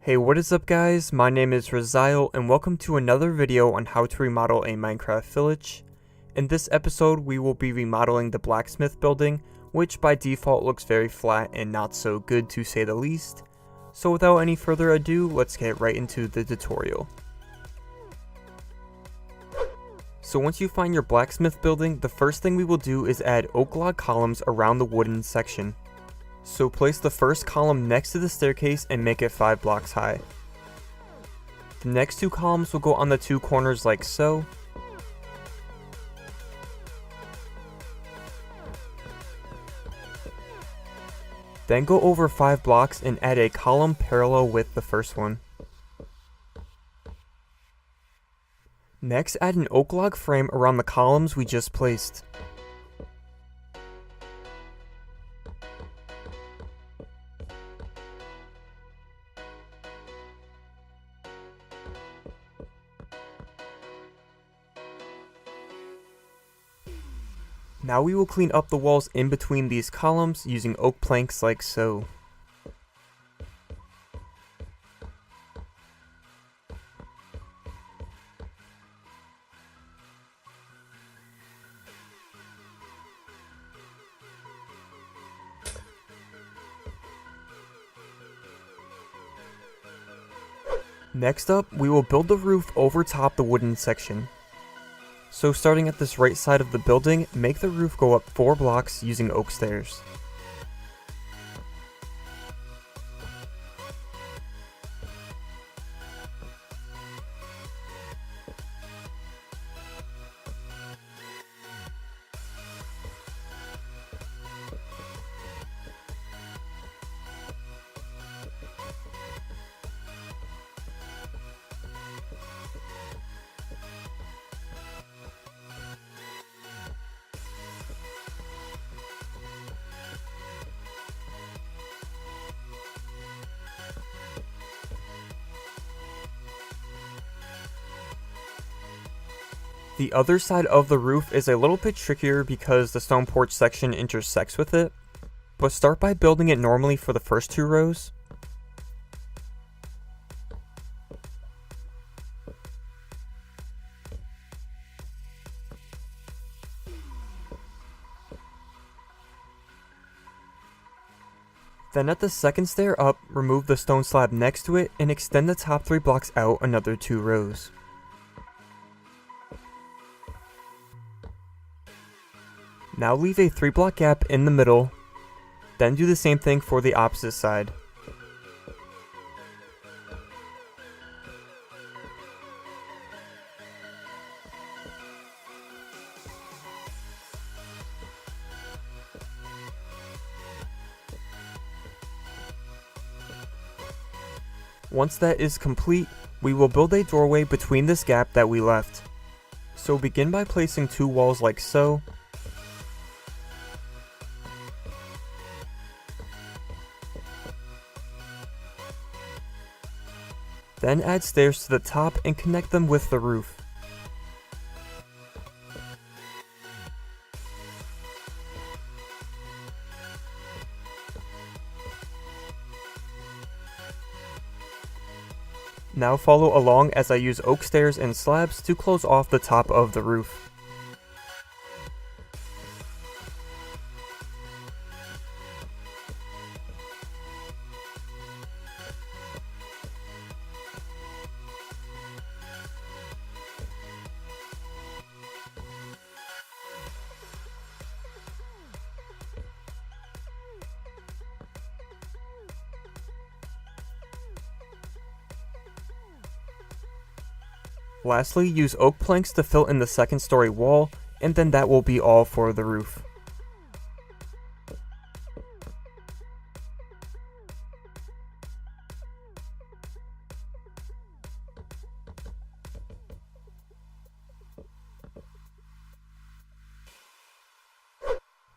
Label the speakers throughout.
Speaker 1: Hey, what is up guys? My name is Raziel and welcome to another video on how to remodel a Minecraft village. In this episode we will be remodeling the Blacksmith building, which by default looks very flat and not so good to say the least. So without any further ado, let's get right into the tutorial. So once you find your Blacksmith building, the first thing we will do is add oak log columns around the wooden section. So place the first column next to the staircase and make it 5 blocks high. The next 2 columns will go on the 2 corners like so. Then go over 5 blocks and add a column parallel with the first one. Next, add an oak log frame around the columns we just placed. Now we will clean up the walls in between these columns using oak planks like so. Next up, we will build the roof over top the wooden section. So starting at this right side of the building, make the roof go up 4 blocks using oak stairs. The other side of the roof is a little bit trickier because the stone porch section intersects with it, but start by building it normally for the first 2 rows. Then at the second stair up, remove the stone slab next to it and extend the top 3 blocks out another 2 rows. Now leave a 3 block gap in the middle, then do the same thing for the opposite side. Once that is complete, we will build a doorway between this gap that we left. So begin by placing 2 walls like so. Then add stairs to the top and connect them with the roof. Now follow along as I use oak stairs and slabs to close off the top of the roof. Lastly, use oak planks to fill in the 2nd story wall, and then that will be all for the roof.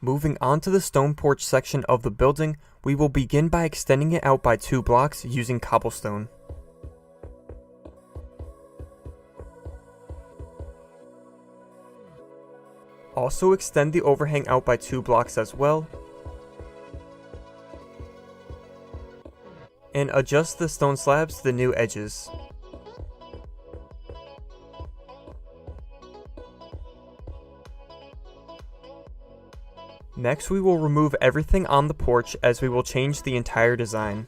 Speaker 1: Moving on to the stone porch section of the building, we will begin by extending it out by 2 blocks using cobblestone. Also extend the overhang out by 2 blocks as well. and adjust the stone slabs to the new edges. Next, we will remove everything on the porch as we will change the entire design.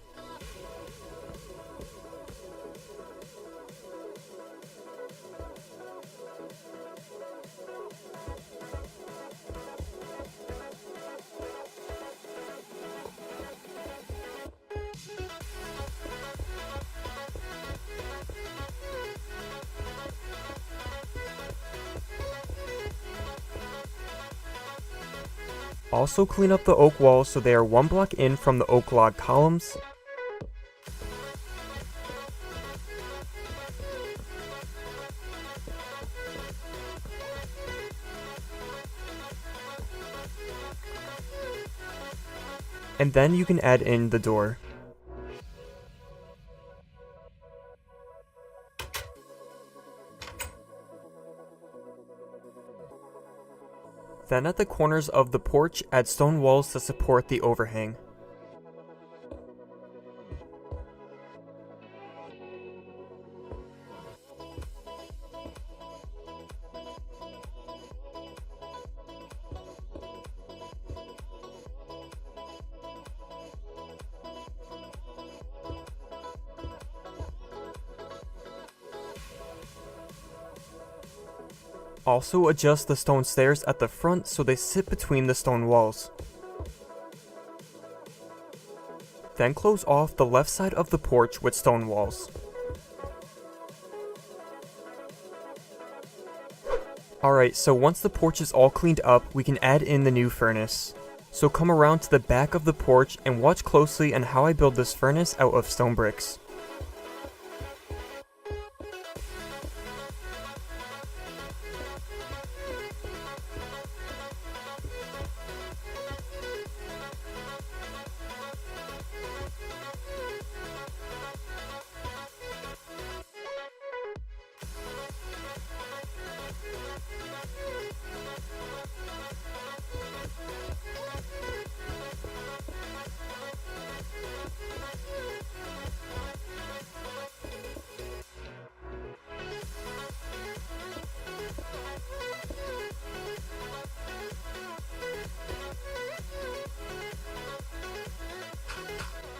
Speaker 1: Also clean up the oak walls so they are one block in from the oak log columns. And then you can add in the door. Then at the corners of the porch, add stone walls to support the overhang. Also adjust the stone stairs at the front so they sit between the stone walls. Then close off the left side of the porch with stone walls. Alright, so once the porch is all cleaned up, we can add in the new furnace. So come around to the back of the porch and watch closely on how I build this furnace out of stone bricks.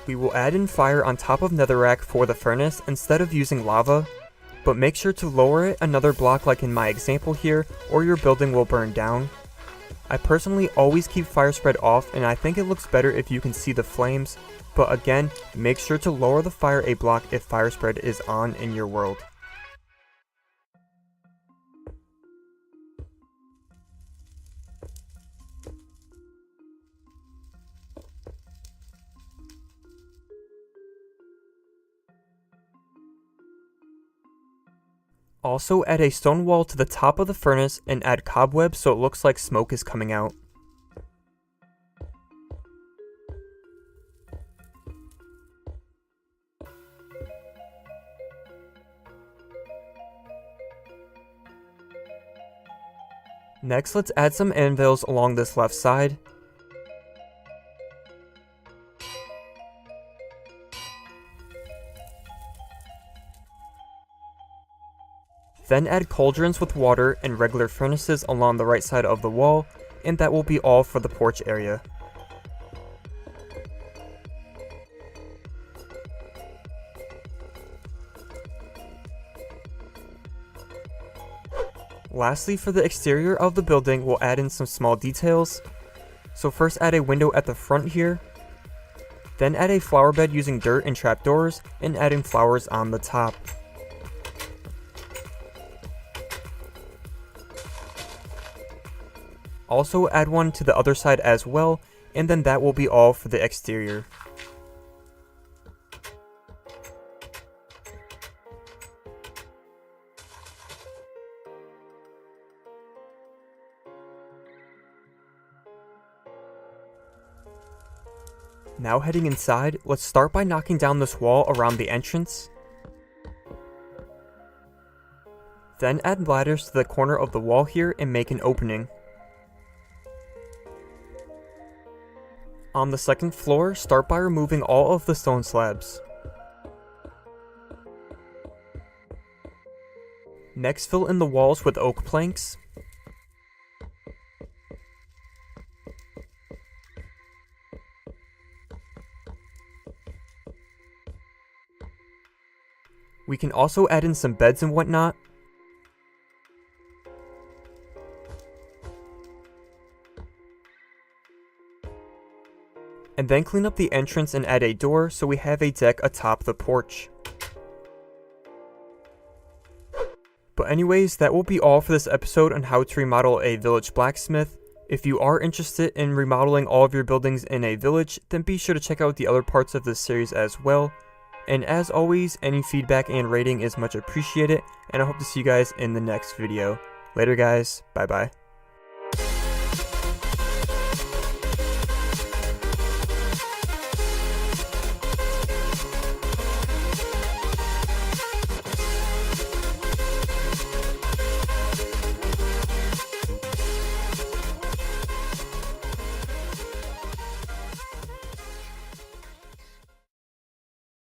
Speaker 1: We will add in fire on top of netherrack for the furnace instead of using lava, but make sure to lower it another block like in my example here, or your building will burn down. I personally always keep fire spread off, and I think it looks better if you can see the flames, but again, make sure to lower the fire a block if fire spread is on in your world. Also add a stone wall to the top of the furnace and add cobwebs so it looks like smoke is coming out. Next, let's add some anvils along this left side. Then add cauldrons with water and regular furnaces along the right side of the wall, and that will be all for the porch area. Lastly, for the exterior of the building, we'll add in some small details. So first add a window at the front here, then add a flower bed using dirt and trapdoors, and adding flowers on the top. Also add one to the other side as well, and then that will be all for the exterior. Now heading inside, let's start by knocking down this wall around the entrance. Then add ladders to the corner of the wall here and make an opening. On the second floor, start by removing all of the stone slabs. Next, fill in the walls with oak planks. We can also add in some beds and whatnot. And then clean up the entrance and add a door so we have a deck atop the porch. But anyways, that will be all for this episode on how to remodel a village blacksmith. If you are interested in remodeling all of your buildings in a village, then be sure to check out the other parts of this series as well. And as always, any feedback and rating is much appreciated, and I hope to see you guys in the next video. Later guys, bye bye.